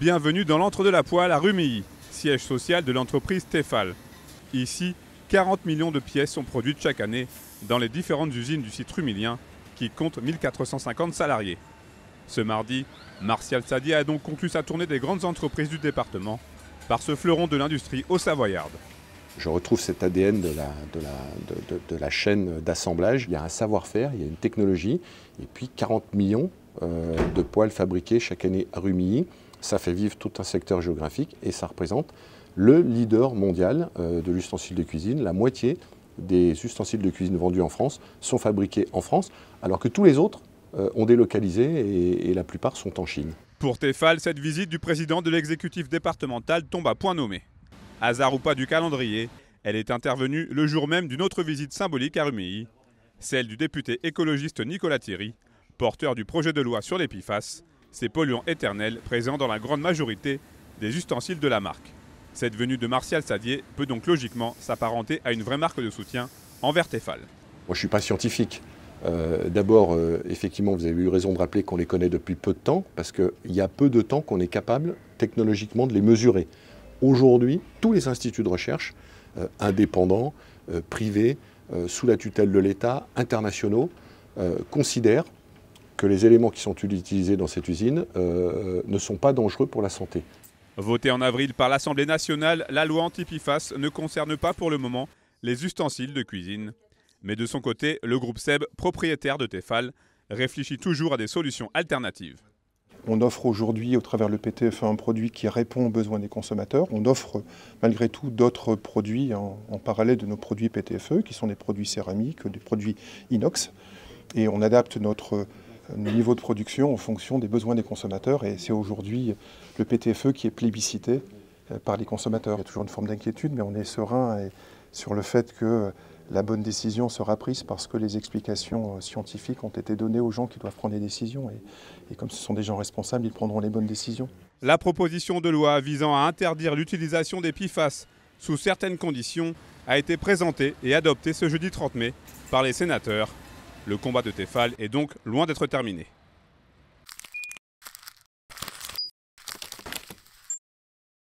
Bienvenue dans l'Antre de la Poêle à Rumilly, siège social de l'entreprise Tefal. Ici, 40 millions de pièces sont produites chaque année dans les différentes usines du site rumillien qui compte 1450 salariés. Ce mardi, Martial Sadier a donc conclu sa tournée des grandes entreprises du département par ce fleuron de l'industrie haut-savoyarde. Je retrouve cet ADN de la chaîne d'assemblage. Il y a un savoir-faire, il y a une technologie, et puis 40 millions de poêles fabriqués chaque année à Rumilly. Ça fait vivre tout un secteur géographique et ça représente le leader mondial de l'ustensile de cuisine. La moitié des ustensiles de cuisine vendus en France sont fabriqués en France, alors que tous les autres ont délocalisé et la plupart sont en Chine. Pour Tefal, cette visite du président de l'exécutif départemental tombe à point nommé. Hasard ou pas du calendrier, elle est intervenue le jour même d'une autre visite symbolique à Rumilly, celle du député écologiste Nicolas Thierry, porteur du projet de loi sur les PFAS, ces polluants éternels présents dans la grande majorité des ustensiles de la marque. Cette venue de Martial Sadier peut donc logiquement s'apparenter à une vraie marque de soutien envers Tefal. Moi, je ne suis pas scientifique. D'abord, effectivement, vous avez eu raison de rappeler qu'on les connaît depuis peu de temps, parce qu'il y a peu de temps qu'on est capable technologiquement de les mesurer. Aujourd'hui, tous les instituts de recherche, indépendants, privés, sous la tutelle de l'État, internationaux, considèrent que les éléments qui sont utilisés dans cette usine ne sont pas dangereux pour la santé. Votée en avril par l'Assemblée nationale, la loi anti-PFAS ne concerne pas pour le moment les ustensiles de cuisine. Mais de son côté, le groupe SEB, propriétaire de Tefal, réfléchit toujours à des solutions alternatives. On offre aujourd'hui, au travers le PTFE, un produit qui répond aux besoins des consommateurs. On offre malgré tout d'autres produits en parallèle de nos produits PTFE, qui sont des produits céramiques, des produits inox. Et on adapte notre niveau de production en fonction des besoins des consommateurs. Et c'est aujourd'hui le PTFE qui est plébiscité par les consommateurs. Il y a toujours une forme d'inquiétude, mais on est serein sur le fait que la bonne décision sera prise parce que les explications scientifiques ont été données aux gens qui doivent prendre les décisions. Et comme ce sont des gens responsables, ils prendront les bonnes décisions. La proposition de loi visant à interdire l'utilisation des PFAS sous certaines conditions a été présentée et adoptée ce jeudi 30 mai par les sénateurs. Le combat de Tefal est donc loin d'être terminé.